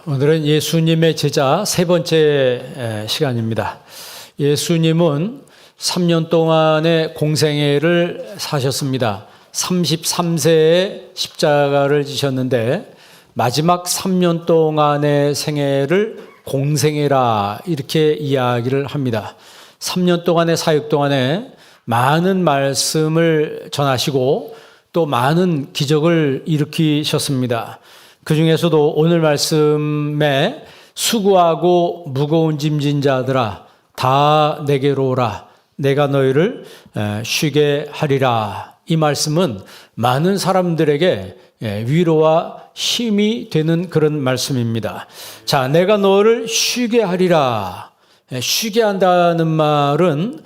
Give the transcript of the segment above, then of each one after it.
오늘은 예수님의 제자 세 번째 시간입니다. 예수님은 3년 동안의 공생애를 사셨습니다. 33세에 십자가를 지셨는데 마지막 3년 동안의 생애를 공생애라 이렇게 이야기를 합니다. 3년 동안의 사역 동안에 많은 말씀을 전하시고 또 많은 기적을 일으키셨습니다. 그 중에서도 오늘 말씀에 수고하고 무거운 짐진 자들아 다 내게로 오라 내가 너희를 쉬게 하리라. 이 말씀은 많은 사람들에게 위로와 힘이 되는 그런 말씀입니다. 자, 내가 너를 쉬게 하리라. 쉬게 한다는 말은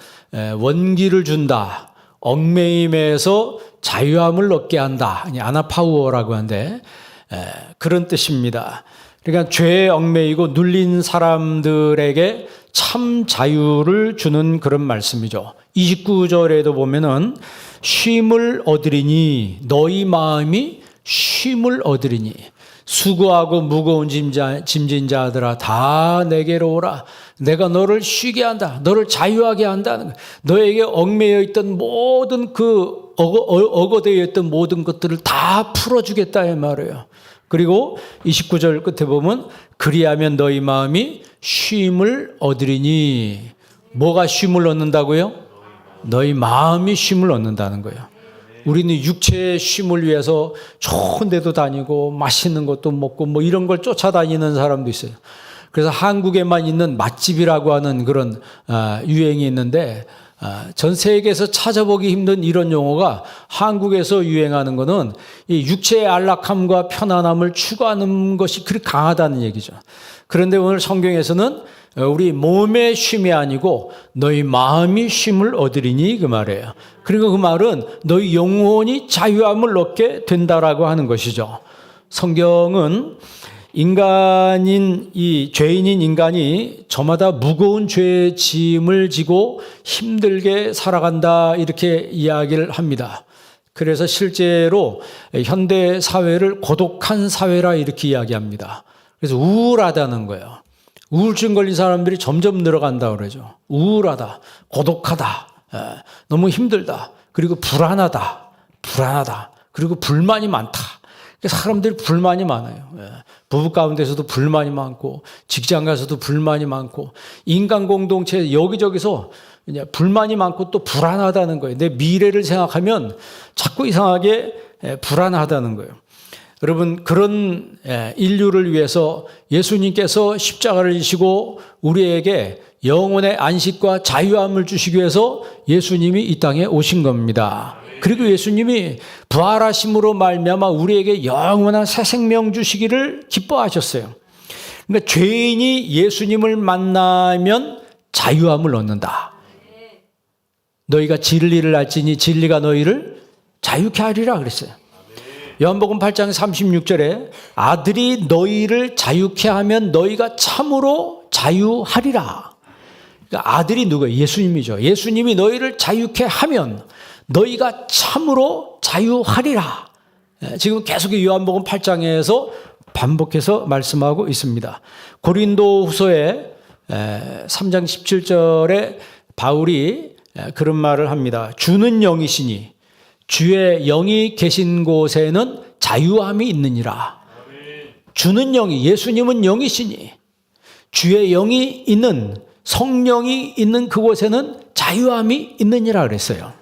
원기를 준다, 얽매임에서 자유함을 얻게 한다. 아나파우어라고 하는데 그런 뜻입니다. 그러니까 죄에 얽매이고 눌린 사람들에게 참 자유를 주는 그런 말씀이죠. 29절에도 보면은 쉼을 얻으리니 너희 마음이 쉼을 얻으리니 수고하고 무거운 짐진 자들아 다 내게로 오라 내가 너를 쉬게 한다. 너를 자유하게 한다는 너에게 얽매여 있던 모든 그 억어되어 있던 모든 것들을 다 풀어주겠다 이 말이에요. 그리고 29절 끝에 보면 그리하면 너희 마음이 쉼을 얻으리니 뭐가 쉼을 얻는다고요? 너희 마음이 쉼을 얻는다는 거예요. 우리는 육체의 쉼을 위해서 좋은 데도 다니고 맛있는 것도 먹고 뭐 이런 걸 쫓아다니는 사람도 있어요. 그래서 한국에만 있는 맛집이라고 하는 그런 유행이 있는데 전 세계에서 찾아보기 힘든 이런 용어가 한국에서 유행하는 것은 이 육체의 안락함과 편안함을 추구하는 것이 그렇게 강하다는 얘기죠. 그런데 오늘 성경에서는 우리 몸의 쉼이 아니고 너희 마음이 쉼을 얻으리니 그 말이에요. 그리고 그 말은 너희 영혼이 자유함을 얻게 된다라고 하는 것이죠. 성경은 인간인 이 죄인인 인간이 저마다 무거운 죄의 짐을 지고 힘들게 살아간다 이렇게 이야기를 합니다. 그래서 실제로 현대 사회를 고독한 사회라 이렇게 이야기합니다. 그래서 우울하다는 거예요. 우울증 걸린 사람들이 점점 늘어간다고 그러죠. 우울하다, 고독하다, 너무 힘들다, 그리고 불안하다, 그리고 불만이 많다. 사람들이 불만이 많아요. 부부 가운데서도 불만이 많고 직장 가서도 불만이 많고 인간 공동체 여기저기서 불만이 많고 또 불안하다는 거예요. 내 미래를 생각하면 자꾸 이상하게 불안하다는 거예요. 여러분 그런 인류를 위해서 예수님께서 십자가를 지시고 우리에게 영혼의 안식과 자유함을 주시기 위해서 예수님이 이 땅에 오신 겁니다. 그리고 예수님이 부활하심으로 말미암아 우리에게 영원한 새 생명 주시기를 기뻐하셨어요. 그러니까 죄인이 예수님을 만나면 자유함을 얻는다. 너희가 진리를 알지니 진리가 너희를 자유케 하리라 그랬어요. 요한복음 8장 36절에 아들이 너희를 자유케 하면 너희가 참으로 자유하리라. 그러니까 아들이 누구예요? 예수님이죠. 예수님이 너희를 자유케 하면 너희가 참으로 자유하리라. 지금 계속 요한복음 8장에서 반복해서 말씀하고 있습니다. 고린도후서에 3장 17절에 바울이 그런 말을 합니다. 주는 영이시니 주의 영이 계신 곳에는 자유함이 있느니라. 주는 영이 예수님은 영이시니 주의 영이 있는 성령이 있는 그곳에는 자유함이 있느니라 그랬어요.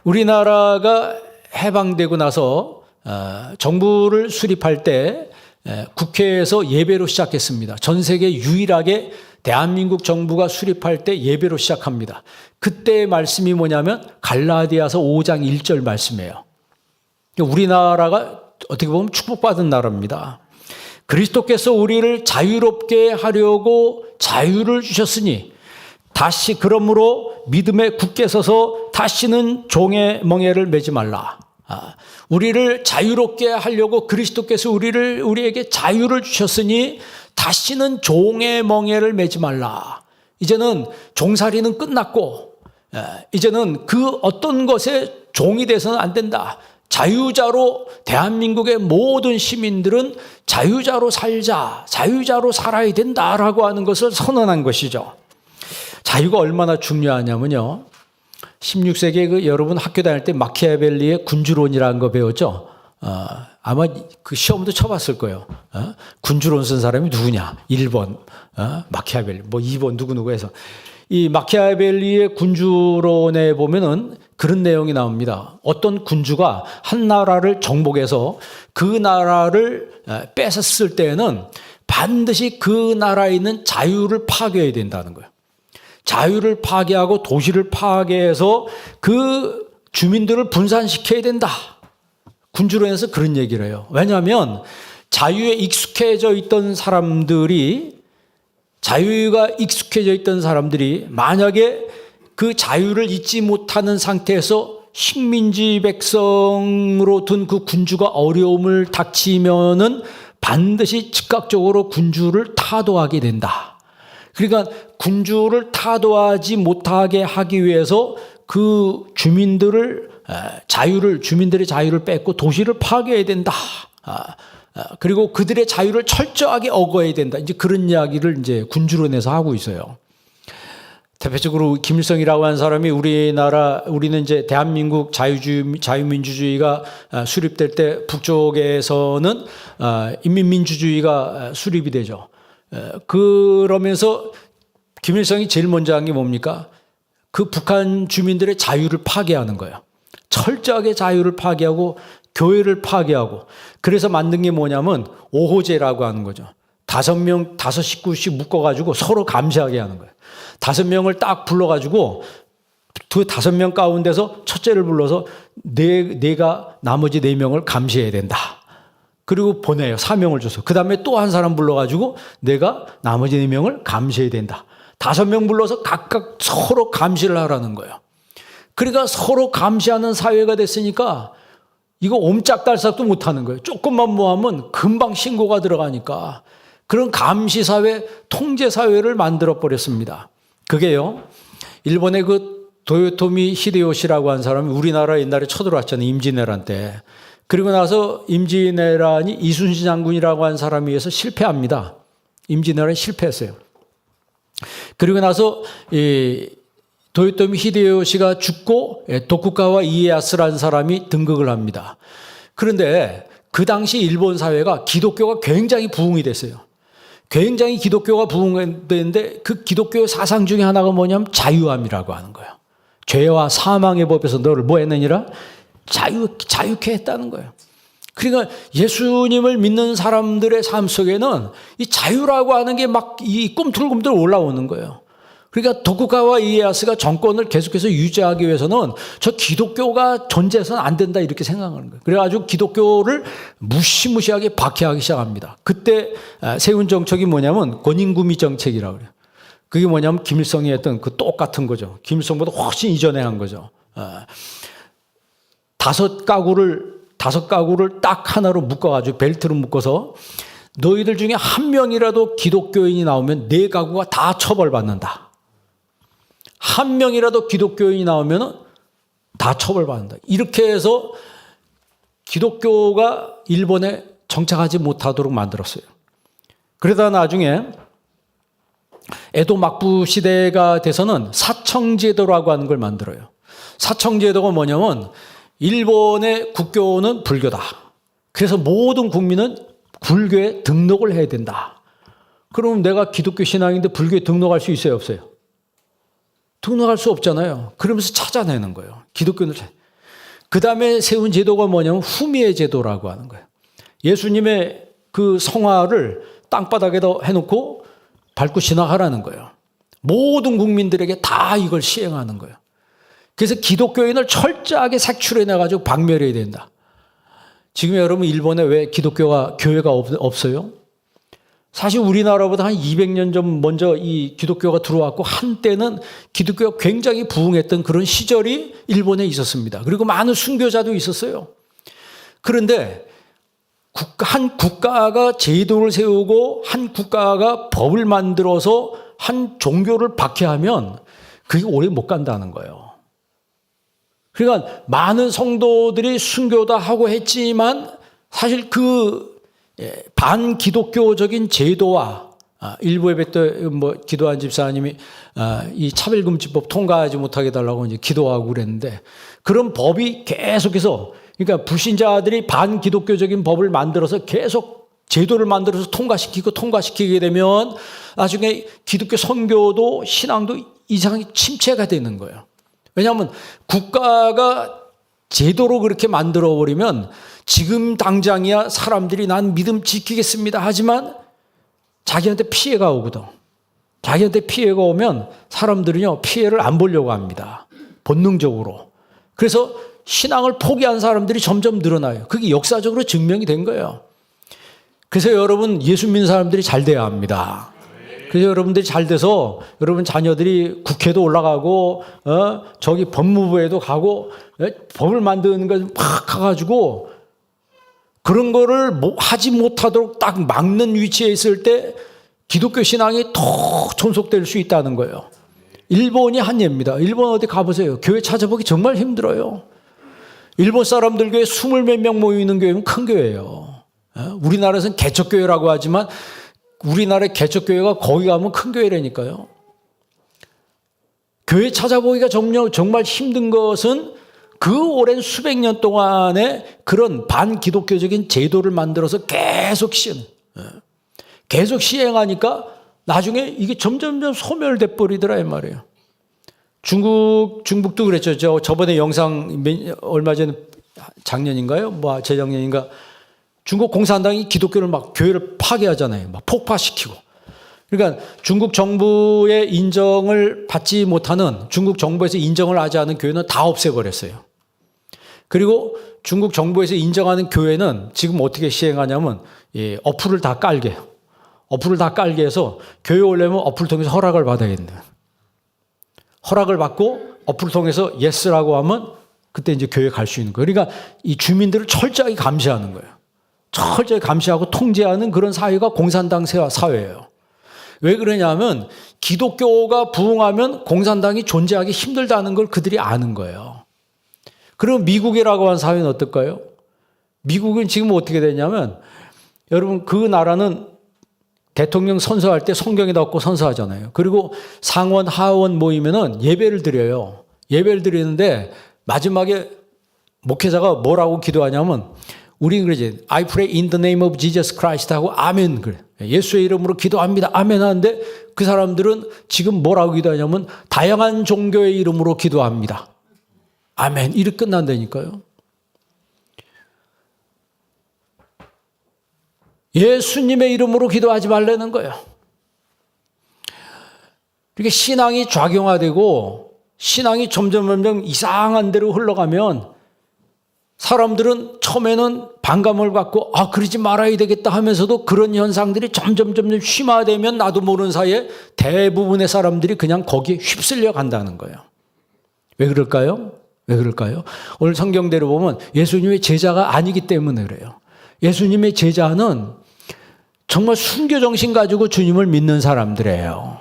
우리나라가 해방되고 나서 정부를 수립할 때 국회에서 예배로 시작했습니다. 전 세계 유일하게 대한민국 정부가 수립할 때 예배로 시작합니다. 그때의 말씀이 뭐냐면 갈라디아서 5장 1절 말씀이에요. 우리나라가 어떻게 보면 축복받은 나라입니다. 그리스도께서 우리를 자유롭게 하려고 자유를 주셨으니 다시 그러므로 믿음에 굳게 서서 다시는 종의 멍에를 매지 말라. 우리를 자유롭게 하려고 그리스도께서 우리에게 자유를 주셨으니 다시는 종의 멍에를 매지 말라. 이제는 종살이는 끝났고 이제는 그 어떤 것에 종이 돼서는 안 된다. 자유자로 대한민국의 모든 시민들은 자유자로 살자, 자유자로 살아야 된다라고 하는 것을 선언한 것이죠. 자유가 얼마나 중요하냐면요. 16세기에 여러분 학교 다닐 때 마키아벨리의 군주론이라는 거 배웠죠? 아마 그 시험도 쳐봤을 거예요. 군주론 쓴 사람이 누구냐? 1번 마키아벨리, 뭐 2번 누구누구 해서. 이 마키아벨리의 군주론에 보면은 그런 내용이 나옵니다. 어떤 군주가 한 나라를 정복해서 그 나라를 뺏었을 때는 반드시 그 나라에 있는 자유를 파괴해야 된다는 거예요. 자유를 파괴하고 도시를 파괴해서 그 주민들을 분산시켜야 된다. 군주론에서 그런 얘기를 해요. 왜냐하면 자유에 익숙해져 있던 사람들이, 자유가 익숙해져 있던 사람들이 만약에 그 자유를 잊지 못하는 상태에서 식민지 백성으로 둔 그 군주가 어려움을 닥치면은 반드시 즉각적으로 군주를 타도하게 된다. 그러니까 군주를 타도하지 못하게 하기 위해서 그 주민들의 자유를 뺏고 도시를 파괴해야 된다. 그리고 그들의 자유를 철저하게 억어야 된다. 이제 그런 이야기를 이제 군주론에서 하고 있어요. 대표적으로 김일성이라고 하는 사람이 우리는 이제 대한민국 자유민주주의가 수립될 때 북쪽에서는 인민민주주의가 수립이 되죠. 그러면서 김일성이 제일 먼저 한 게 뭡니까? 그 북한 주민들의 자유를 파괴하는 거예요. 철저하게 자유를 파괴하고 교회를 파괴하고, 그래서 만든 게 뭐냐면 오호제라고 하는 거죠. 5 식구씩 묶어가지고 서로 감시하게 하는 거예요. 5명을 딱 불러가지고 그 5명 가운데서 첫째를 불러서 내가 나머지 4명을 감시해야 된다. 그리고 보내요. 사명을 줘서. 그 다음에 또 한 사람 불러가지고 내가 나머지 4명을 감시해야 된다. 5명 불러서 각각 서로 감시를 하라는 거예요. 그러니까 서로 감시하는 사회가 됐으니까 이거 옴짝달싹도 못하는 거예요. 조금만 뭐 하면 금방 신고가 들어가니까 그런 감시사회, 통제사회를 만들어버렸습니다. 그게요, 일본의 그 도요토미 히데요시라고 하는 사람이 우리나라 옛날에 쳐들어왔잖아요. 임진왜란 때. 그리고 나서 임진왜란이 이순신 장군이라고 하는 사람에 의해서 실패합니다. 임진왜란이 실패했어요. 그리고 나서 도요토미 히데요시가 죽고 도쿠가와 이에야스라는 사람이 등극을 합니다. 그런데 그 당시 일본 사회가 기독교가 굉장히 부흥이 됐어요. 굉장히 기독교가 부흥됐는데 그 기독교 사상 중에 하나가 뭐냐면 자유함이라고 하는 거예요. 죄와 사망의 법에서 너를 뭐 했느니라? 자유케 했다는 거예요. 그러니까 예수님을 믿는 사람들의 삶 속에는 이 자유라고 하는 게 막 이 꿈틀꿈틀 올라오는 거예요. 그러니까 도쿠가와 이에야스가 정권을 계속해서 유지하기 위해서는 저 기독교가 존재해서는 안 된다 이렇게 생각하는 거예요. 그래가지고 기독교를 무시무시하게 박해하기 시작합니다. 그때 세운 정책이 뭐냐면 권인구미 정책이라고 그래요. 그게 뭐냐면 김일성이 했던 그 똑같은 거죠. 김일성보다 훨씬 이전에 한 거죠. 5가구를 딱 하나로 묶어가지고 벨트로 묶어서 너희들 중에 한 명이라도 기독교인이 나오면 4가구가 다 처벌받는다. 한 명이라도 기독교인이 나오면 다 처벌받는다. 이렇게 해서 기독교가 일본에 정착하지 못하도록 만들었어요. 그러다 나중에 에도 막부 시대가 돼서는 사청제도라고 하는 걸 만들어요. 사청제도가 뭐냐면 일본의 국교는 불교다. 그래서 모든 국민은 불교에 등록을 해야 된다. 그럼 내가 기독교 신앙인데 불교에 등록할 수 있어요, 없어요? 등록할 수 없잖아요. 그러면서 찾아내는 거예요. 기독교는. 그 다음에 세운 제도가 뭐냐면 후미의 제도라고 하는 거예요. 예수님의 그 성화를 땅바닥에다 해놓고 밟고 지나가라는 거예요. 모든 국민들에게 다 이걸 시행하는 거예요. 그래서 기독교인을 철저하게 색출해내가지고 박멸해야 된다. 지금 여러분 일본에 왜 교회가 없어요? 사실 우리나라보다 한 200년 전 먼저 이 기독교가 들어왔고 한때는 기독교가 굉장히 부흥했던 그런 시절이 일본에 있었습니다. 그리고 많은 순교자도 있었어요. 그런데 한 국가가 제도를 세우고 한 국가가 법을 만들어서 한 종교를 박해하면 그게 오래 못 간다는 거예요. 그러니까 많은 성도들이 순교다 하고 했지만 사실 그 반기독교적인 제도와 일부 예배 때 뭐 기도한 집사님이 이 차별금지법 통과하지 못하게 달라고 이제 기도하고 그랬는데 그런 법이 계속해서 그러니까 불신자들이 반기독교적인 법을 만들어서 계속 제도를 만들어서 통과시키게 되면 나중에 기독교 선교도 신앙도 이상하게 침체가 되는 거예요. 왜냐하면 국가가 제도로 그렇게 만들어버리면 지금 당장이야 사람들이 난 믿음 지키겠습니다 하지만 자기한테 피해가 오거든. 자기한테 피해가 오면 사람들은요 피해를 안 보려고 합니다. 본능적으로. 그래서 신앙을 포기한 사람들이 점점 늘어나요. 그게 역사적으로 증명이 된 거예요. 그래서 여러분 예수 믿는 사람들이 잘 돼야 합니다. 그래서 여러분들이 잘 돼서 여러분 자녀들이 국회도 올라가고 저기 법무부에도 가고 법을 만드는 거 막 가가지고 그런 거를 하지 못하도록 딱 막는 위치에 있을 때 기독교 신앙이 더 존속될 수 있다는 거예요. 일본이 한 예입니다. 일본 어디 가보세요. 교회 찾아보기 정말 힘들어요. 일본 사람들 교회 20몇 명 모이는 교회는 큰 교회예요. 우리나라에서는 개척교회라고 하지만 우리나라의 개척교회가 거기 가면 큰 교회라니까요. 교회 찾아보기가 정말 힘든 것은 그 오랜 수백 년 동안의 그런 반기독교적인 제도를 만들어서 계속 시행하니까 나중에 이게 점점 소멸돼 버리더라 이 말이에요. 중국도 그랬죠. 저번에 영상 얼마 전에 작년인가요? 뭐 재작년인가 중국 공산당이 기독교를 막 교회를 파괴하잖아요. 막 폭파시키고. 그러니까 중국 정부의 인정을 받지 못하는 중국 정부에서 인정을 하지 않은 교회는 다 없애버렸어요. 그리고 중국 정부에서 인정하는 교회는 지금 어떻게 시행하냐면 어플을 다 깔게 해요. 어플을 다 깔게 해서 교회 오려면 어플을 통해서 허락을 받아야 된다. 허락을 받고 어플을 통해서 예스라고 하면 그때 이제 교회 갈 수 있는 거예요. 그러니까 이 주민들을 철저하게 감시하는 거예요. 철저히 감시하고 통제하는 그런 사회가 공산당 사회예요. 왜 그러냐면 기독교가 부흥하면 공산당이 존재하기 힘들다는 걸 그들이 아는 거예요. 그럼 미국이라고 하는 사회는 어떨까요? 미국은 지금 어떻게 되냐면 여러분 그 나라는 대통령 선서할 때 성경에다 갖고 선서하잖아요. 그리고 상원 하원 모이면은 예배를 드려요. 예배를 드리는데 마지막에 목회자가 뭐라고 기도하냐면 우리는 그러지 I pray in the name of Jesus Christ 하고 아멘 그래. 예수의 이름으로 기도합니다. 아멘 하는데 그 사람들은 지금 뭐라고 기도하냐면 다양한 종교의 이름으로 기도합니다. 아멘 이렇게 끝난다니까요. 예수님의 이름으로 기도하지 말라는 거예요. 이렇게 신앙이 좌경화되고 신앙이 점점 이상한 데로 흘러가면 사람들은 처음에는 반감을 갖고 그러지 말아야 되겠다 하면서도 그런 현상들이 점점 심화되면 나도 모르는 사이에 대부분의 사람들이 그냥 거기에 휩쓸려 간다는 거예요. 왜 그럴까요? 오늘 성경대로 보면 예수님의 제자가 아니기 때문에 그래요. 예수님의 제자는 정말 순교정신 가지고 주님을 믿는 사람들이에요.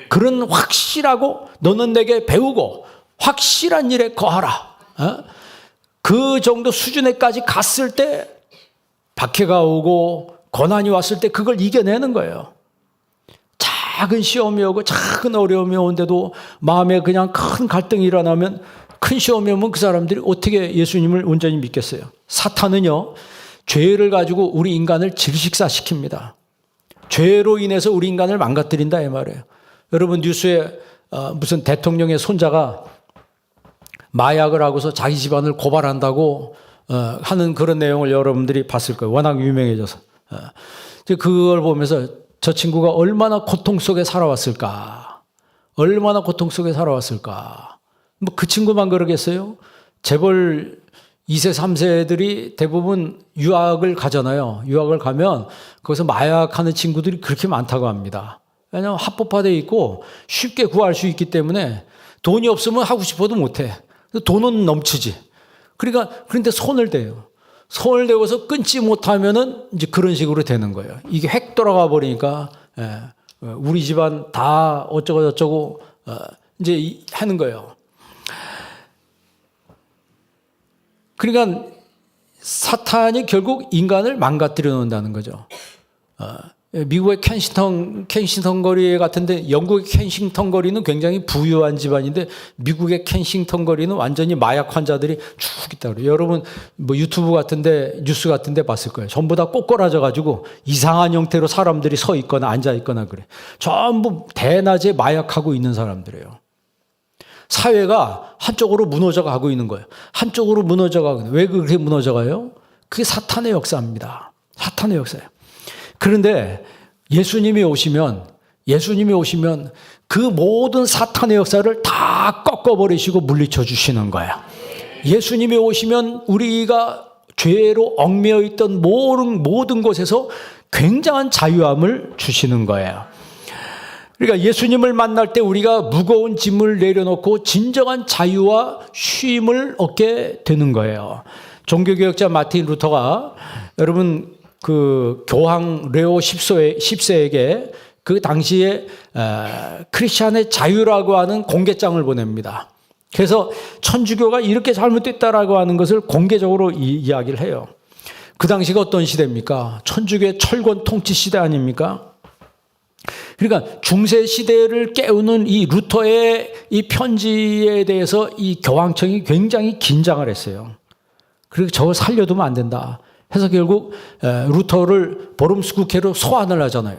그런 확실하고 너는 내게 배우고 확실한 일에 거하라. 그 정도 수준에까지 갔을 때 박해가 오고 고난이 왔을 때 그걸 이겨내는 거예요. 작은 시험이 오고 작은 어려움이 오는데도 마음에 그냥 큰 갈등이 일어나면 큰 시험이 오면 그 사람들이 어떻게 예수님을 온전히 믿겠어요? 사탄은요. 죄를 가지고 우리 인간을 질식사시킵니다. 죄로 인해서 우리 인간을 망가뜨린다 이 말이에요. 여러분 뉴스에 무슨 대통령의 손자가 마약을 하고서 자기 집안을 고발한다고 하는 그런 내용을 여러분들이 봤을 거예요. 워낙 유명해져서. 그걸 보면서 저 친구가 얼마나 고통 속에 살아왔을까. 뭐 그 친구만 그러겠어요? 재벌 2세, 3세들이 대부분 유학을 가잖아요. 유학을 가면 거기서 마약하는 친구들이 그렇게 많다고 합니다. 왜냐하면 합법화되어 있고 쉽게 구할 수 있기 때문에 돈이 없으면 하고 싶어도 못해. 돈은 넘치지. 그런데 손을 대요. 손을 대고서 끊지 못하면은 이제 그런 식으로 되는 거예요. 이게 획 돌아가 버리니까 우리 집안 다 어쩌고 저쩌고 이제 하는 거예요. 그러니까 사탄이 결국 인간을 망가뜨려 놓는다는 거죠. 미국의 켄싱턴 거리 같은데 영국의 켄싱턴 거리는 굉장히 부유한 집안인데 미국의 켄싱턴 거리는 완전히 마약 환자들이 쭉 있다 그래요. 여러분 뭐 유튜브 같은데 뉴스 같은데 봤을 거예요. 전부 다 꼬꾸라져 가지고 이상한 형태로 사람들이 서 있거나 앉아 있거나 그래. 전부 대낮에 마약하고 있는 사람들이에요. 사회가 한쪽으로 무너져 가고 있는 거예요. 한쪽으로 무너져 가고 있는 거예요. 왜 그렇게 무너져 가요? 그게 사탄의 역사입니다. 사탄의 역사예요. 그런데 예수님이 오시면 그 모든 사탄의 역사를 다 꺾어버리시고 물리쳐 주시는 거야. 예수님이 오시면 우리가 죄로 얽매여 있던 모든 곳에서 굉장한 자유함을 주시는 거예요. 그러니까 예수님을 만날 때 우리가 무거운 짐을 내려놓고 진정한 자유와 쉼을 얻게 되는 거예요. 종교개혁자 마틴 루터가 여러분 그 교황 레오 10세에게 그 당시에 크리스찬의 자유라고 하는 공개장을 보냅니다. 그래서 천주교가 이렇게 잘못됐다라고 하는 것을 공개적으로 이야기를 해요. 그 당시가 어떤 시대입니까? 천주교의 철권 통치 시대 아닙니까? 그러니까 중세 시대를 깨우는 이 루터의 이 편지에 대해서 이 교황청이 굉장히 긴장을 했어요. 그리고 저걸 살려두면 안 된다. 해서 결국 루터를 보름스 국회로 소환을 하잖아요.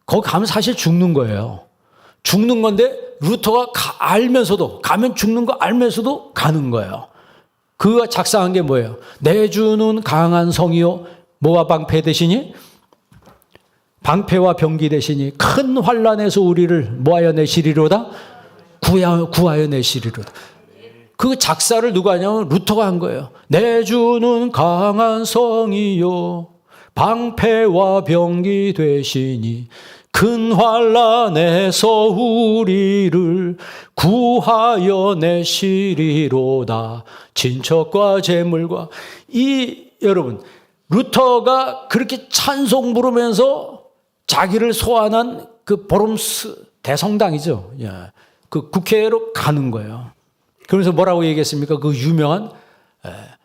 거기 가면 사실 죽는 거예요. 죽는 건데 루터가 알면서도 가면 죽는 거 알면서도 가는 거예요. 그가 작성한 게 뭐예요? 내 주는 강한 성이요 뭐와 방패 대신이 방패와 병기 대신이 큰 환난에서 우리를 뭐하여 내시리로다 구하여 내시리로다. 그 작사를 누가 하냐면 루터가 한 거예요. 내 주는 강한 성이요 방패와 병기 되시니 큰 환난에서 우리를 구하여 내시리로다. 친척과 재물과 여러분 루터가 그렇게 찬송 부르면서 자기를 소환한 그 보름스 대성당이죠. 그 국회로 가는 거예요. 그러면서 뭐라고 얘기했습니까? 그 유명한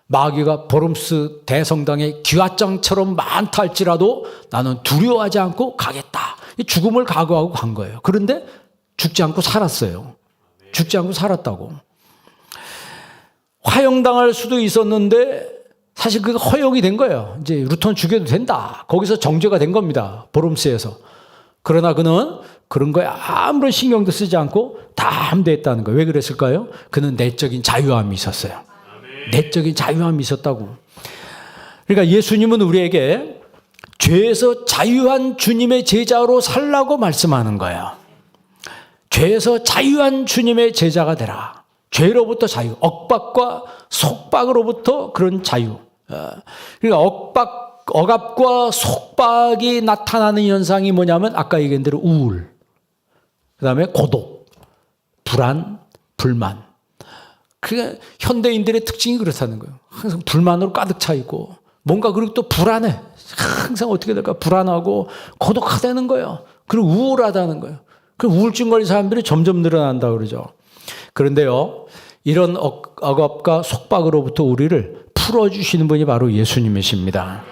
마귀가 보름스 대성당에 기와장처럼 많다 할지라도 나는 두려워하지 않고 가겠다. 죽음을 각오하고 간 거예요. 그런데 죽지 않고 살았어요. 죽지 않고 살았다고. 화형당할 수도 있었는데 사실 그게 허용이 된 거예요. 이제 루터는 죽여도 된다. 거기서 정죄가 된 겁니다. 보름스에서. 그러나 그는 그런 거에 아무런 신경도 쓰지 않고 다 함대했다는 거예요. 왜 그랬을까요? 그는 내적인 자유함이 있었어요. 내적인 자유함이 있었다고. 그러니까 예수님은 우리에게 죄에서 자유한 주님의 제자로 살라고 말씀하는 거예요. 죄에서 자유한 주님의 제자가 되라. 죄로부터 자유, 억압과 속박으로부터 그런 자유. 그러니까 억압과 속박이 나타나는 현상이 뭐냐면 아까 얘기한 대로 우울, 그 다음에 고독, 불안, 불만. 그게 현대인들의 특징이 그렇다는 거예요. 항상 불만으로 가득 차 있고 뭔가 그리고 또 불안해. 항상 어떻게 될까 불안하고 고독하다는 거예요. 그리고 우울하다는 거예요. 그 우울증 걸린 사람들이 점점 늘어난다고 그러죠. 그런데요, 이런 억압과 속박으로부터 우리를 풀어주시는 분이 바로 예수님이십니다.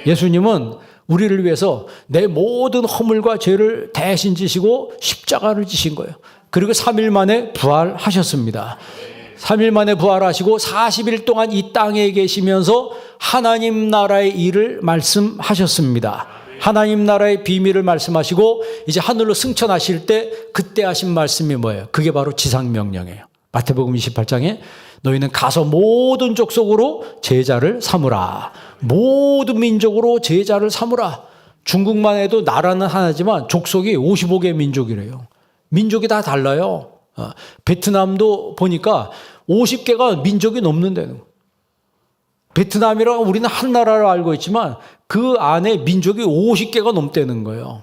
예수님은 우리를 위해서 내 모든 허물과 죄를 대신 지시고 십자가를 지신 거예요. 그리고 3일 만에 부활하셨습니다. 3일 만에 부활하시고 40일 동안 이 땅에 계시면서 하나님 나라의 일을 말씀하셨습니다. 하나님 나라의 비밀을 말씀하시고 이제 하늘로 승천하실 때 그때 하신 말씀이 뭐예요? 그게 바로 지상명령이에요. 마태복음 28장에 너희는 가서 모든 족속으로 제자를 삼으라. 모든 민족으로 제자를 삼으라. 중국만 해도 나라는 하나지만 족속이 55개 민족이래요. 민족이 다 달라요. 베트남도 보니까 50개가 민족이 넘는다는 거예요. 베트남이라고 우리는 한 나라로 알고 있지만 그 안에 민족이 50개가 넘다는 거예요.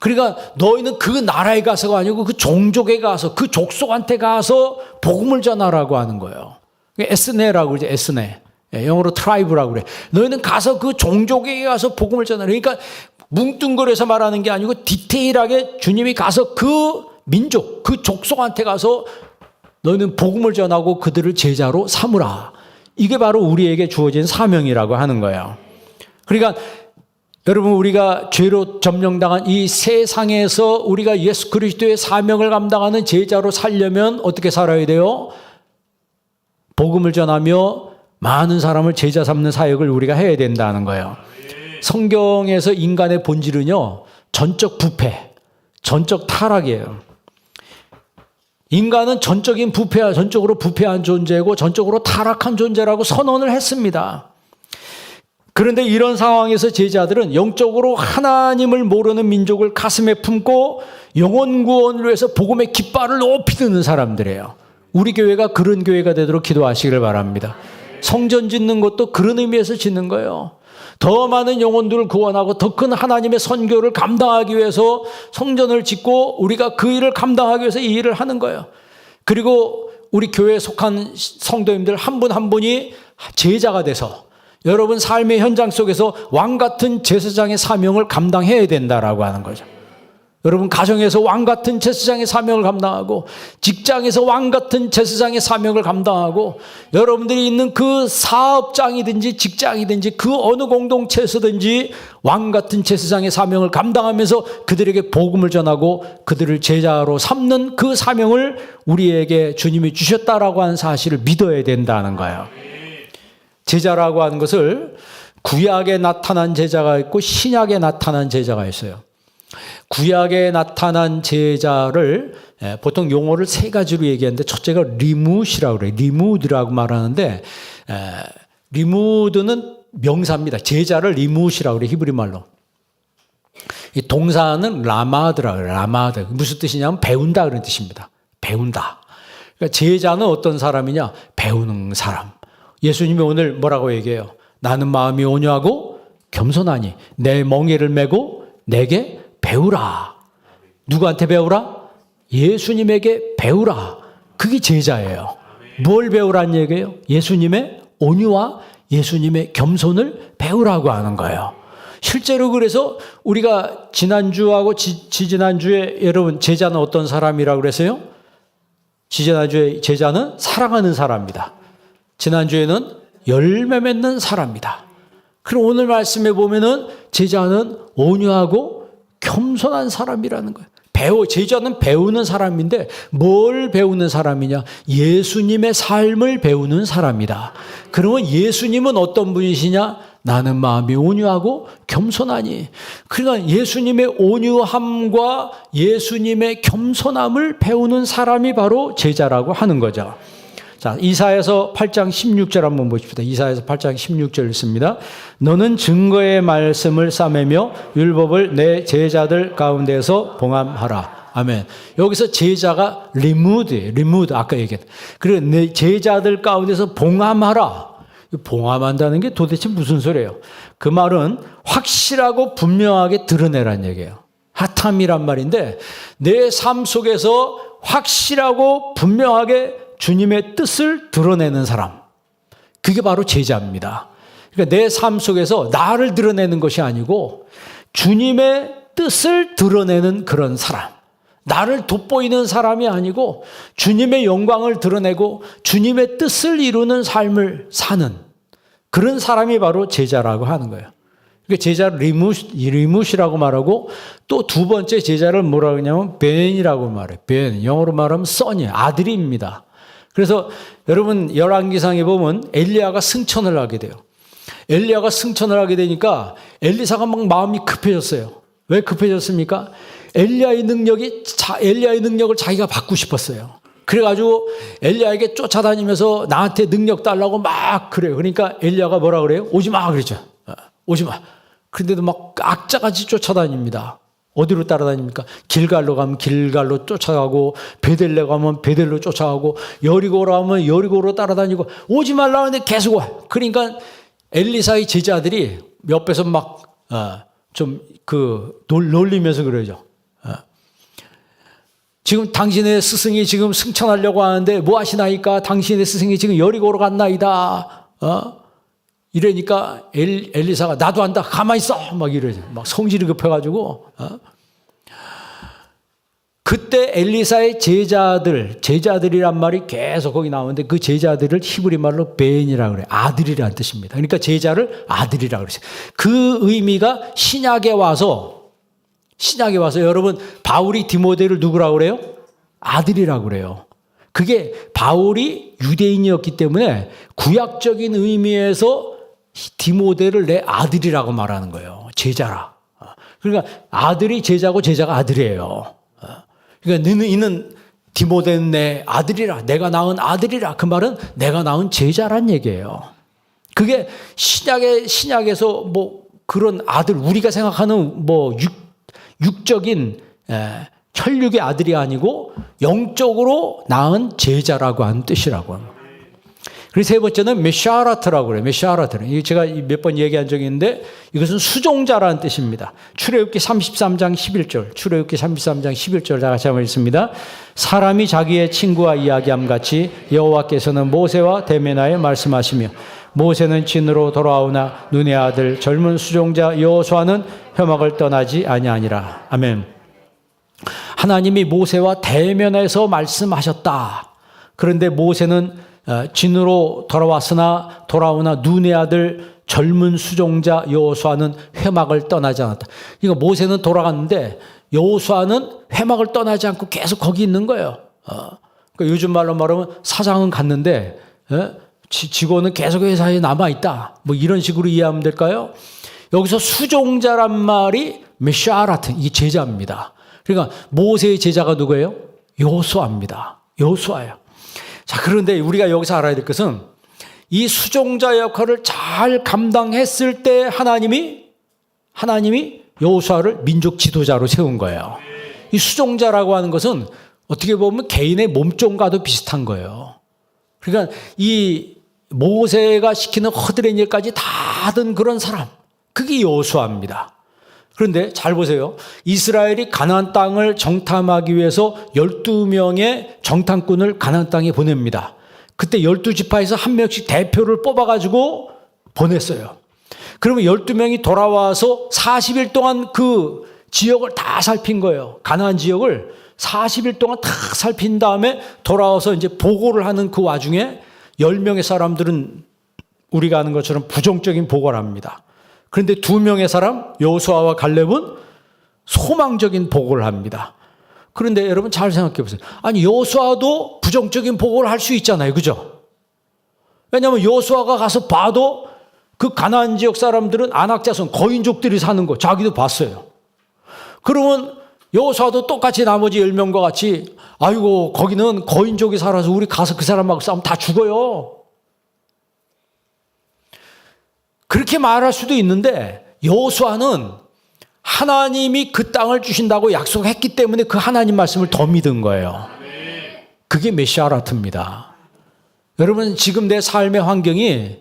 그러니까 너희는 그 나라에 가서가 아니고 그 종족에 가서 그 족속한테 가서 복음을 전하라고 하는 거예요. 에스네라고 그러죠. 에스네. 영어로 트라이브라고 그래. 너희는 가서 그 종족에 가서 복음을 전하라. 그러니까 뭉뚱그려서 말하는 게 아니고 디테일하게 주님이 가서 그 민족, 그 족속한테 가서 너희는 복음을 전하고 그들을 제자로 삼으라. 이게 바로 우리에게 주어진 사명이라고 하는 거예요. 그러니까 여러분, 우리가 죄로 점령당한 이 세상에서 우리가 예수 그리스도의 사명을 감당하는 제자로 살려면 어떻게 살아야 돼요? 복음을 전하며 많은 사람을 제자 삼는 사역을 우리가 해야 된다는 거예요. 성경에서 인간의 본질은요, 전적 부패, 전적 타락이에요. 인간은 전적으로 부패한 존재고 전적으로 타락한 존재라고 선언을 했습니다. 그런데 이런 상황에서 제자들은 영적으로 하나님을 모르는 민족을 가슴에 품고 영혼 구원을 위해서 복음의 깃발을 높이 드는 사람들이에요. 우리 교회가 그런 교회가 되도록 기도하시기를 바랍니다. 성전 짓는 것도 그런 의미에서 짓는 거예요. 더 많은 영혼들을 구원하고 더 큰 하나님의 선교를 감당하기 위해서 성전을 짓고 우리가 그 일을 감당하기 위해서 이 일을 하는 거예요. 그리고 우리 교회에 속한 성도님들 한 분 한 분이 제자가 돼서 여러분 삶의 현장 속에서 왕 같은 제사장의 사명을 감당해야 된다라고 하는 거죠. 여러분 가정에서 왕 같은 제사장의 사명을 감당하고 직장에서 왕 같은 제사장의 사명을 감당하고 여러분들이 있는 그 사업장이든지 직장이든지 그 어느 공동체에서든지 왕 같은 제사장의 사명을 감당하면서 그들에게 복음을 전하고 그들을 제자로 삼는 그 사명을 우리에게 주님이 주셨다라고 하는 사실을 믿어야 된다는 거예요. 제자라고 하는 것을 구약에 나타난 제자가 있고 신약에 나타난 제자가 있어요. 구약에 나타난 제자를 보통 용어를 세 가지로 얘기하는데 첫째가 리무시라고 그래요. 리무드라고 말하는데 리무드는 명사입니다. 제자를 리무시라고 그래요. 히브리 말로. 이 동사는 라마드라고 그래요. 라마드. 무슨 뜻이냐면 배운다 그런 뜻입니다. 배운다. 그러니까 제자는 어떤 사람이냐? 배우는 사람. 예수님이 오늘 뭐라고 얘기해요? 나는 마음이 온유하고 겸손하니 내 멍에를 메고 내게 배우라. 누구한테 배우라? 예수님에게 배우라. 그게 제자예요. 뭘 배우라는 얘기예요? 예수님의 온유와 예수님의 겸손을 배우라고 하는 거예요. 실제로 그래서 우리가 지난주하고 지지난주에 여러분 제자는 어떤 사람이라고 그랬어요? 지지난주에 제자는 사랑하는 사람이다. 지난주에는 열매 맺는 사람이다. 그럼 오늘 말씀에 보면은 제자는 온유하고 겸손한 사람이라는 거예요. 제자는 배우는 사람인데 뭘 배우는 사람이냐? 예수님의 삶을 배우는 사람이다. 그러면 예수님은 어떤 분이시냐? 나는 마음이 온유하고 겸손하니. 그러니까 예수님의 온유함과 예수님의 겸손함을 배우는 사람이 바로 제자라고 하는 거죠. 자, 이사야서 8장 16절 한번 보십시다. 이사야서 8장 16절 읽습니다. 너는 증거의 말씀을 싸매며 율법을 내 제자들 가운데서 봉함하라. 아멘. 여기서 제자가 리무드 아까 얘기했다. 그리고 내 제자들 가운데서 봉함하라. 봉함한다는 게 도대체 무슨 소리예요? 그 말은 확실하고 분명하게 드러내라는 얘기예요. 하탐이란 말인데 내 삶 속에서 확실하고 분명하게 주님의 뜻을 드러내는 사람. 그게 바로 제자입니다. 그러니까 내 삶 속에서 나를 드러내는 것이 아니고 주님의 뜻을 드러내는 그런 사람. 나를 돋보이는 사람이 아니고 주님의 영광을 드러내고 주님의 뜻을 이루는 삶을 사는 그런 사람이 바로 제자라고 하는 거예요. 그러니까 제자를 리무시라고 말하고 또 두 번째 제자를 뭐라고 하냐면 벤이라고 말해요. 벤. 영어로 말하면 son이에요. 아들입니다. 그래서 여러분 열왕기상에 보면 엘리야가 승천을 하게 돼요. 엘리야가 승천을 하게 되니까 엘리사가 막 마음이 급해졌어요. 왜 급해졌습니까? 엘리야의 능력을 자기가 받고 싶었어요. 그래가지고 엘리야에게 쫓아다니면서 나한테 능력 달라고 막 그래요. 그러니까 엘리야가 뭐라 그래요? 오지 마 그랬죠. 오지 마. 그런데도 막 악자같이 쫓아다닙니다. 어디로 따라다닙니까? 길갈로 가면 길갈로 쫓아가고 베델레 가면 베델로 쫓아가고 여리고로 가면 여리고로 따라다니고 오지 말라는데 계속 와. 그러니까 엘리사의 제자들이 옆에서 막 좀 놀리면서 그러죠. 지금 당신의 스승이 지금 승천하려고 하는데 뭐 하시나이까? 당신의 스승이 지금 여리고로 갔나이다. 이러니까 엘리사가 나도 안다. 가만히 있어. 막 이러죠. 막 성질이 급해가지고. 그때 엘리사의 제자들이란 말이 계속 거기 나오는데 그 제자들을 히브리 말로 벤이라고 그래요. 아들이라는 뜻입니다. 그러니까 제자를 아들이라고 그랬어요. 그 의미가 신약에 와서 여러분 바울이 디모데를 누구라고 그래요? 아들이라고 그래요. 그게 바울이 유대인이었기 때문에 구약적인 의미에서 디모데를 내 아들이라고 말하는 거예요. 제자라. 그러니까 아들이 제자고 제자가 아들이에요. 그러니까 이는 디모데는 내 아들이라, 내가 낳은 아들이라. 그 말은 내가 낳은 제자란 얘기예요. 그게 신약에서 뭐 그런 아들, 우리가 생각하는 뭐 육적인 혈육의 아들이 아니고 영적으로 낳은 제자라고 하는 뜻이라고 합니다. 그리고 세 번째는 메샤라트라고 그래요. 메샤라트. 이게 제가 몇 번 얘기한 적이 있는데 이것은 수종자라는 뜻입니다. 출애굽기 33장 11절. 출애굽기 33장 11절 다 같이 한번 읽습니다. 사람이 자기의 친구와 이야기함 같이 여호와께서는 모세와 대면하여 말씀하시며 모세는 진으로 돌아오나 눈의 아들 젊은 수종자 여호수아는 회막을 떠나지 아니하니라. 아멘. 하나님이 모세와 대면해서 말씀하셨다. 그런데 모세는 진으로 돌아오나 눈의 아들 젊은 수종자 여호수아는 회막을 떠나지 않았다. 그러니까 모세는 돌아갔는데 여호수아는 회막을 떠나지 않고 계속 거기 있는 거예요. 그러니까 요즘 말로 말하면 사장은 갔는데 직원은 계속 회사에 남아있다. 뭐 이런 식으로 이해하면 될까요? 여기서 수종자란 말이 메샤라트, 이 제자입니다. 그러니까 모세의 제자가 누구예요? 여호수아입니다. 여호수아예요. 자, 그런데 우리가 여기서 알아야 될 것은 이 수종자 역할을 잘 감당했을 때 하나님이 여호수아를 민족 지도자로 세운 거예요. 이 수종자라고 하는 것은 어떻게 보면 개인의 몸종과도 비슷한 거예요. 그러니까 이 모세가 시키는 허드렛 일까지 다 하던 그런 사람, 그게 여호수아입니다. 그런데 잘 보세요. 이스라엘이 가나안 땅을 정탐하기 위해서 12명의 정탐꾼을 가나안 땅에 보냅니다. 그때 12지파에서 한 명씩 대표를 뽑아가지고 보냈어요. 그러면 12명이 돌아와서 40일 동안 그 지역을 다 살핀 거예요. 가나안 지역을 40일 동안 다 살핀 다음에 돌아와서 이제 보고를 하는 그 와중에 10명의 사람들은 우리가 아는 것처럼 부정적인 보고를 합니다. 그런데 2명의 사람, 여호수아와 갈렙은 소망적인 보고를 합니다. 그런데 여러분 잘 생각해 보세요. 아니, 여호수아도 부정적인 보고를 할 수 있잖아요. 그죠? 왜냐하면 여호수아가 가서 봐도 그 가나안 지역 사람들은 안악자손, 거인족들이 사는 거 자기도 봤어요. 그러면 여호수아도 똑같이 나머지 10명과 같이 아이고 거기는 거인족이 살아서 우리 가서 그 사람하고 싸우면 다 죽어요. 그렇게 말할 수도 있는데 여호수아는 하나님이 그 땅을 주신다고 약속했기 때문에 그 하나님 말씀을 더 믿은 거예요. 그게 메시아라트입니다. 여러분 지금 내 삶의 환경이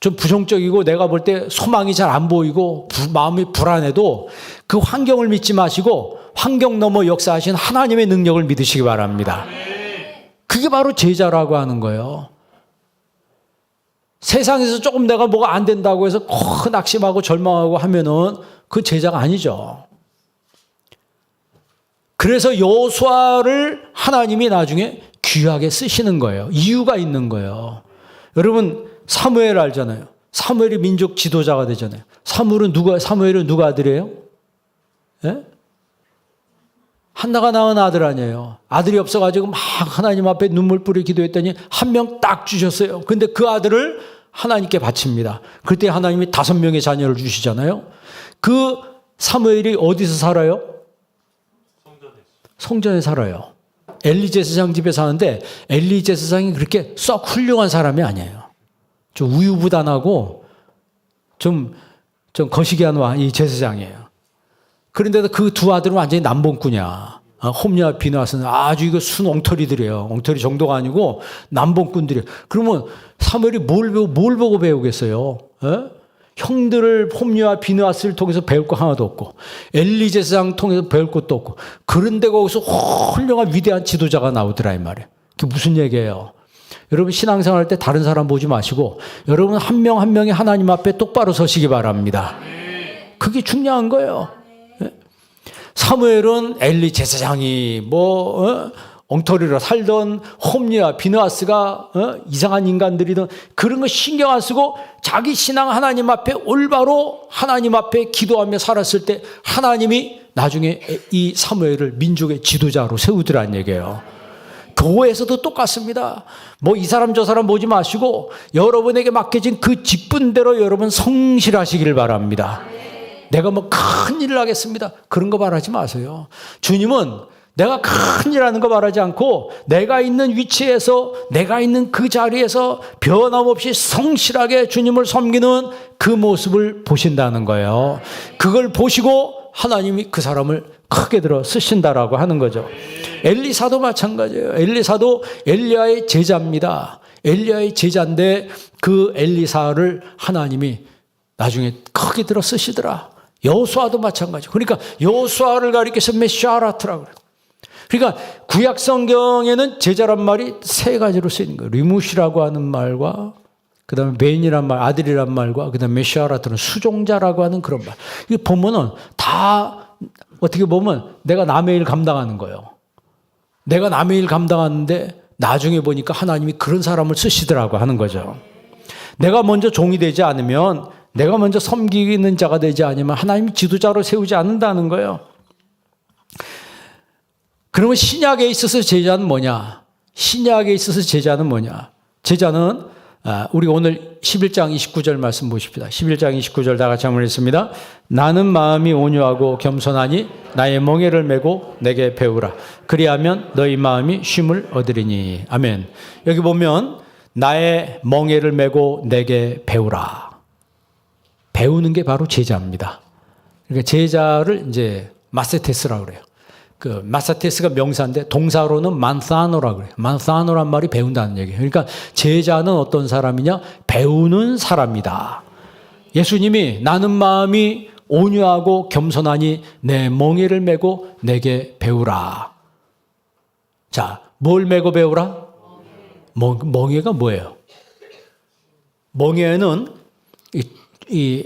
좀 부정적이고 내가 볼 때 소망이 잘 안 보이고 마음이 불안해도 그 환경을 믿지 마시고 환경 넘어 역사하신 하나님의 능력을 믿으시기 바랍니다. 그게 바로 제자라고 하는 거예요. 세상에서 조금 내가 뭐가 안 된다고 해서 낙심하고 절망하고 하면은 그 제자가 아니죠. 그래서 여호수아를 하나님이 나중에 귀하게 쓰시는 거예요. 이유가 있는 거예요. 여러분 사무엘 알잖아요. 사무엘이 민족 지도자가 되잖아요. 사무엘은 누가 아들이에요? 예? 한나가 낳은 아들 아니에요. 아들이 없어가지고 막 하나님 앞에 눈물 뿌리 기도했더니 한 명 딱 주셨어요. 근데 그 아들을 하나님께 바칩니다. 그때 하나님이 5명의 자녀를 주시잖아요. 그 사무엘이 어디서 살아요? 성전에 살아요. 엘리 제사장 집에 사는데 엘리 제사장이 그렇게 썩 훌륭한 사람이 아니에요. 좀 우유부단하고 좀 거시기한 이 제사장이에요. 그런데도 그 두 아들은 완전히 남봉꾼이야. 홈리와 비누아스는 아주 이거 순 엉터리들이에요. 엉터리 정도가 아니고 남봉꾼들이에요. 그러면 사무엘이 뭘 보고 배우겠어요? 에? 형들을 홈리와 비누아스를 통해서 배울 거 하나도 없고 엘리 제사장 통해서 배울 것도 없고 그런데 거기서 훌륭한 위대한 지도자가 나오더라 이 말이에요. 그게 무슨 얘기예요? 여러분 신앙생활 할 때 다른 사람 보지 마시고 여러분 한 명 한 명이 하나님 앞에 똑바로 서시기 바랍니다. 그게 중요한 거예요. 사무엘은 엘리 제사장이 엉터리로 살던 홈리와 비느하스가 이상한 인간들이든 그런 거 신경 안 쓰고 자기 신앙 하나님 앞에 올바로 하나님 앞에 기도하며 살았을 때 하나님이 나중에 이 사무엘을 민족의 지도자로 세우더란 얘기예요. 교회에서도 똑같습니다. 이 사람 저 사람 보지 마시고 여러분에게 맡겨진 그 직분대로 여러분 성실하시기를 바랍니다. 내가 큰 일을 하겠습니다. 그런 거 말하지 마세요. 주님은 내가 큰 일 하는 거 말하지 않고 내가 있는 위치에서 내가 있는 그 자리에서 변함없이 성실하게 주님을 섬기는 그 모습을 보신다는 거예요. 그걸 보시고 하나님이 그 사람을 크게 들어 쓰신다라고 하는 거죠. 엘리사도 마찬가지예요. 엘리사도 엘리야의 제자입니다. 엘리야의 제자인데 그 엘리사를 하나님이 나중에 크게 들어 쓰시더라. 여호수아도 마찬가지. 그러니까 여호수아를 가리켜서 메시아라트라고 그래요. 그러니까 구약 성경에는 제자란 말이 세 가지로 쓰이는 거예요. 리무시라고 하는 말과 그다음에 메인이란 말, 아들이란 말과 그다음에 메시아라트는 수종자라고 하는 그런 말. 이 보면은 다 어떻게 보면 내가 남의 일 감당하는 거예요. 내가 남의 일 감당하는데 나중에 보니까 하나님이 그런 사람을 쓰시더라고 하는 거죠. 내가 먼저 종이 되지 않으면, 내가 먼저 섬기는 자가 되지 않으면 하나님이 지도자로 세우지 않는다는 거예요. 그러면 신약에 있어서 제자는 뭐냐? 신약에 있어서 제자는 뭐냐? 제자는 우리 오늘 11장 29절 말씀 보십시다. 11장 29절 다 같이 한번 읽습니다. 나는 마음이 온유하고 겸손하니 나의 멍에를 메고 내게 배우라. 그리하면 너희 마음이 쉼을 얻으리니. 아멘. 여기 보면 나의 멍에를 메고 내게 배우라. 배우는 게 바로 제자입니다. 그러니까 제자를 이제 마세테스라고 그래요. 그 마사테스가 명사인데 동사로는 만사노라고 그래요. 만사노란 말이 배운다는 얘기예요. 그러니까 제자는 어떤 사람이냐? 배우는 사람이다. 예수님이 나는 마음이 온유하고 겸손하니 내 멍에를 메고 내게 배우라. 자, 뭘 메고 배우라? 멍에가 뭐예요? 멍에는 이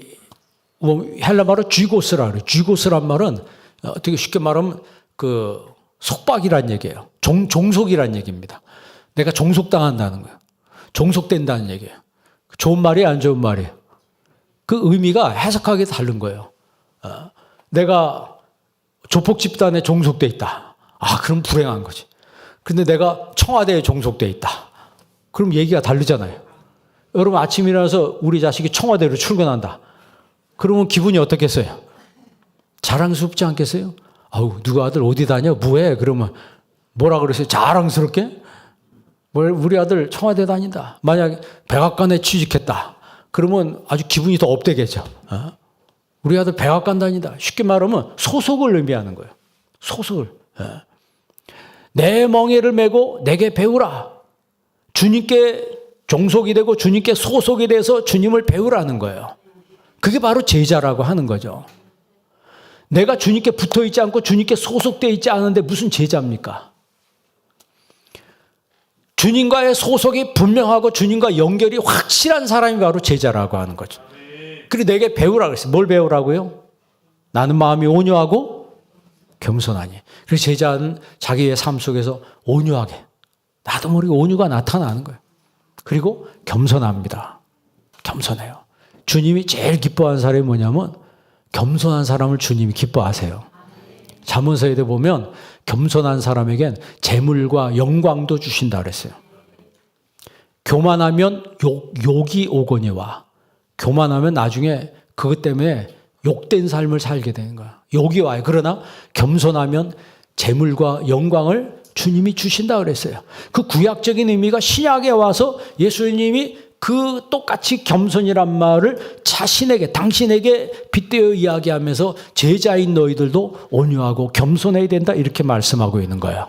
헬라말로 쥐고스라 그래요. 쥐고스란 말은 어떻게 쉽게 말하면 그 속박이란 얘기예요. 종속이란 얘기입니다. 내가 종속당한다는 거예요. 종속된다는 얘기예요. 좋은 말이에요, 안 좋은 말이에요? 그 의미가 해석하기 다른 거예요. 내가 조폭 집단에 종속돼 있다. 그럼 불행한 거지. 근데 내가 청와대에 종속돼 있다. 그럼 얘기가 다르잖아요. 여러분 아침에 일어나서 우리 자식이 청와대로 출근한다. 그러면 기분이 어떻겠어요? 자랑스럽지 않겠어요? 누구 아들 어디 다녀? 뭐해? 그러면 뭐라 그러세요? 자랑스럽게? 우리 아들 청와대 다닌다. 만약에 백악관에 취직했다. 그러면 아주 기분이 더 업되겠죠. 우리 아들 백악관 다닌다. 쉽게 말하면 소속을 의미하는 거예요. 소속을. 내 멍에를 메고 내게 배우라. 주님께 종속이 되고 주님께 소속이 돼서 주님을 배우라는 거예요. 그게 바로 제자라고 하는 거죠. 내가 주님께 붙어 있지 않고 주님께 소속되어 있지 않은데 무슨 제자입니까? 주님과의 소속이 분명하고 주님과 연결이 확실한 사람이 바로 제자라고 하는 거죠. 그리고 내게 배우라고 했어요. 뭘 배우라고요? 나는 마음이 온유하고 겸손하니. 그래서 제자는 자기의 삶 속에서 온유하게, 나도 모르게 온유가 나타나는 거예요. 그리고 겸손합니다. 겸손해요. 주님이 제일 기뻐하는 사람이 뭐냐면 겸손한 사람을 주님이 기뻐하세요. 잠언서에 보면 겸손한 사람에겐 재물과 영광도 주신다 그랬어요. 교만하면 욕이 오거니와, 교만하면 나중에 그것 때문에 욕된 삶을 살게 되는 거야. 욕이 와요. 그러나 겸손하면 재물과 영광을 주님이 주신다 그랬어요. 그 구약적인 의미가 신약에 와서 예수님이 그 똑같이 겸손이란 말을 자신에게, 당신에게 빗대어 이야기하면서 제자인 너희들도 온유하고 겸손해야 된다 이렇게 말씀하고 있는 거예요.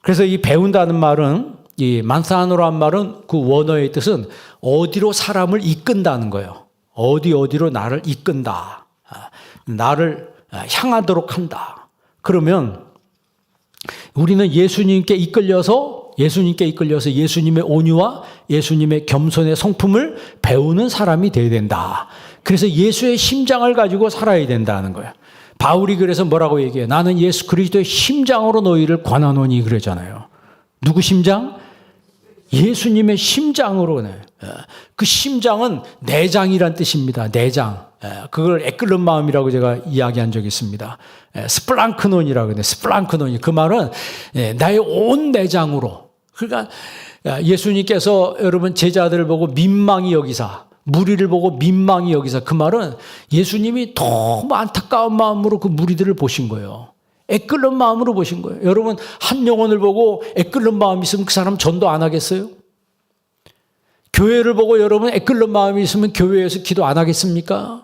그래서 이 배운다는 말은, 이 만사노란 말은 그 원어의 뜻은 어디로 사람을 이끈다는 거예요. 어디로 나를 이끈다. 나를 향하도록 한다. 그러면 우리는 예수님께 이끌려서 예수님의 온유와 예수님의 겸손의 성품을 배우는 사람이 되어야 된다. 그래서 예수의 심장을 가지고 살아야 된다는 거예요. 바울이 그래서 뭐라고 얘기해요? 나는 예수 그리스도의 심장으로 너희를 권하노니 그러잖아요. 누구 심장? 예수님의 심장으로네. 그 심장은 내장이란 뜻입니다. 내장. 그걸 애끓는 마음이라고 제가 이야기한 적이 있습니다. 스플랑크논이라고 그러는데 스플랑크논이 그 말은 나의 온 내장으로. 그러니까 예수님께서 여러분 제자들을 보고 민망히 여기사 무리를 보고 민망히 여기사 그 말은 예수님이 너무 안타까운 마음으로 그 무리들을 보신 거예요. 애끓는 마음으로 보신 거예요. 여러분 한 영혼을 보고 애끓는 마음이 있으면 그 사람 전도 안 하겠어요? 교회를 보고 여러분 애끓는 마음이 있으면 교회에서 기도 안 하겠습니까?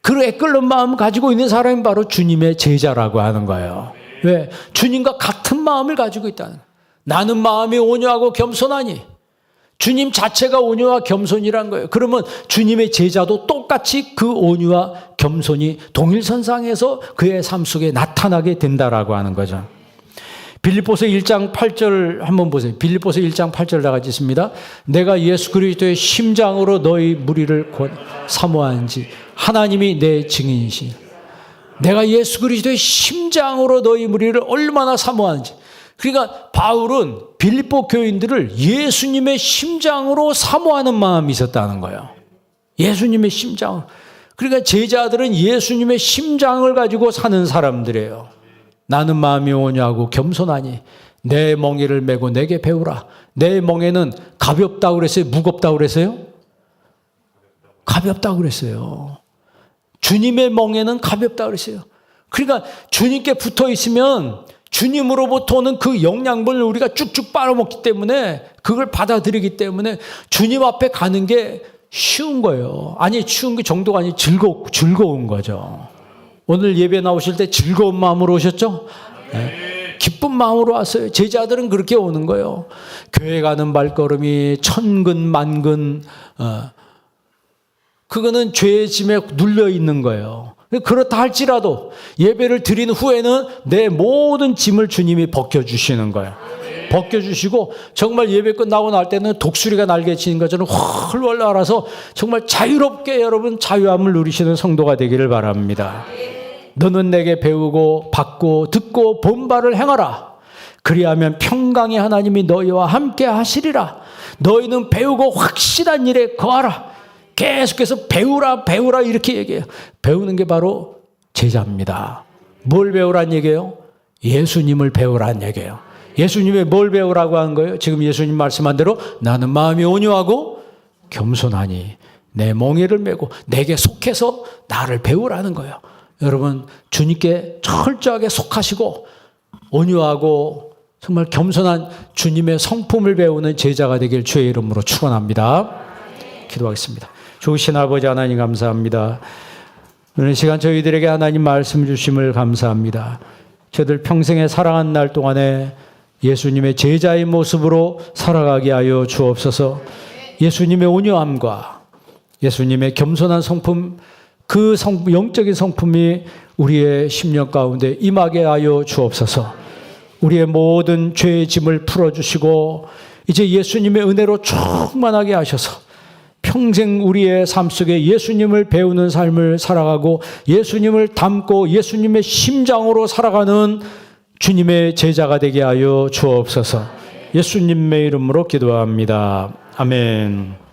그 애끓는 마음 가지고 있는 사람이 바로 주님의 제자라고 하는 거예요. 왜? 주님과 같은 마음을 가지고 있다는 거예요. 나는 마음이 온유하고 겸손하니 주님 자체가 온유와 겸손이란 거예요. 그러면 주님의 제자도 똑같이 그 온유와 겸손이 동일선상에서 그의 삶 속에 나타나게 된다라고 하는 거죠. 빌립보서 1장 8절 한번 보세요. 빌립보서 1장 8절 다 같이 있습니다. 내가 예수 그리스도의 심장으로 너희 무리를 사모하는지 하나님이 내 증인이시니. 내가 예수 그리스도의 심장으로 너희 무리를 얼마나 사모하는지. 그러니까 바울은 빌립보 교인들을 예수님의 심장으로 사모하는 마음이 있었다는 거예요. 예수님의 심장. 그러니까 제자들은 예수님의 심장을 가지고 사는 사람들이에요. 나는 마음이 온유하고 겸손하니 내 멍에를 메고 내게 배우라. 내 멍에는 가볍다고 그랬어요? 무겁다고 그랬어요? 가볍다고 그랬어요. 주님의 멍에는 가볍다고 그랬어요. 그러니까 주님께 붙어 있으면 주님으로부터 오는 그 영양분을 우리가 쭉쭉 빨아먹기 때문에 그걸 받아들이기 때문에 주님 앞에 가는 게 쉬운 거예요. 아니 쉬운 게 정도가 아니고 즐거운 거죠. 오늘 예배 나오실 때 즐거운 마음으로 오셨죠? 네. 기쁜 마음으로 왔어요. 제자들은 그렇게 오는 거예요. 교회 가는 발걸음이 천근만근 그거는 죄의 짐에 눌려 있는 거예요. 그렇다 할지라도 예배를 드린 후에는 내 모든 짐을 주님이 벗겨주시는 거예요. 벗겨주시고 정말 예배 끝나고 날 때는 독수리가 날개 치는 것처럼 훨훨 날아서 정말 자유롭게 여러분 자유함을 누리시는 성도가 되기를 바랍니다. 너는 내게 배우고 받고 듣고 본 바를 행하라. 그리하면 평강의 하나님이 너희와 함께 하시리라. 너희는 배우고 확실한 일에 거하라. 계속해서 배우라 이렇게 얘기해요. 배우는 게 바로 제자입니다. 뭘 배우란 얘기예요? 예수님을 배우란 얘기예요. 예수님의 뭘 배우라고 하는 거예요? 지금 예수님 말씀한 대로 나는 마음이 온유하고 겸손하니 내 멍에를 메고 내게 속해서 나를 배우라는 거예요. 여러분 주님께 철저하게 속하시고 온유하고 정말 겸손한 주님의 성품을 배우는 제자가 되길 주의 이름으로 축원합니다. 기도하겠습니다. 좋으신 아버지 하나님 감사합니다. 오늘 시간 저희들에게 하나님 말씀 주심을 감사합니다. 저들 평생에 살아간 날 동안에 예수님의 제자의 모습으로 살아가게 하여 주옵소서. 예수님의 온유함과 예수님의 겸손한 성품, 그 영적인 성품이 우리의 심령 가운데 임하게 하여 주옵소서. 우리의 모든 죄의 짐을 풀어주시고 이제 예수님의 은혜로 충만하게 하셔서 평생 우리의 삶 속에 예수님을 배우는 삶을 살아가고 예수님을 닮고 예수님의 심장으로 살아가는 주님의 제자가 되게 하여 주옵소서. 예수님의 이름으로 기도합니다. 아멘.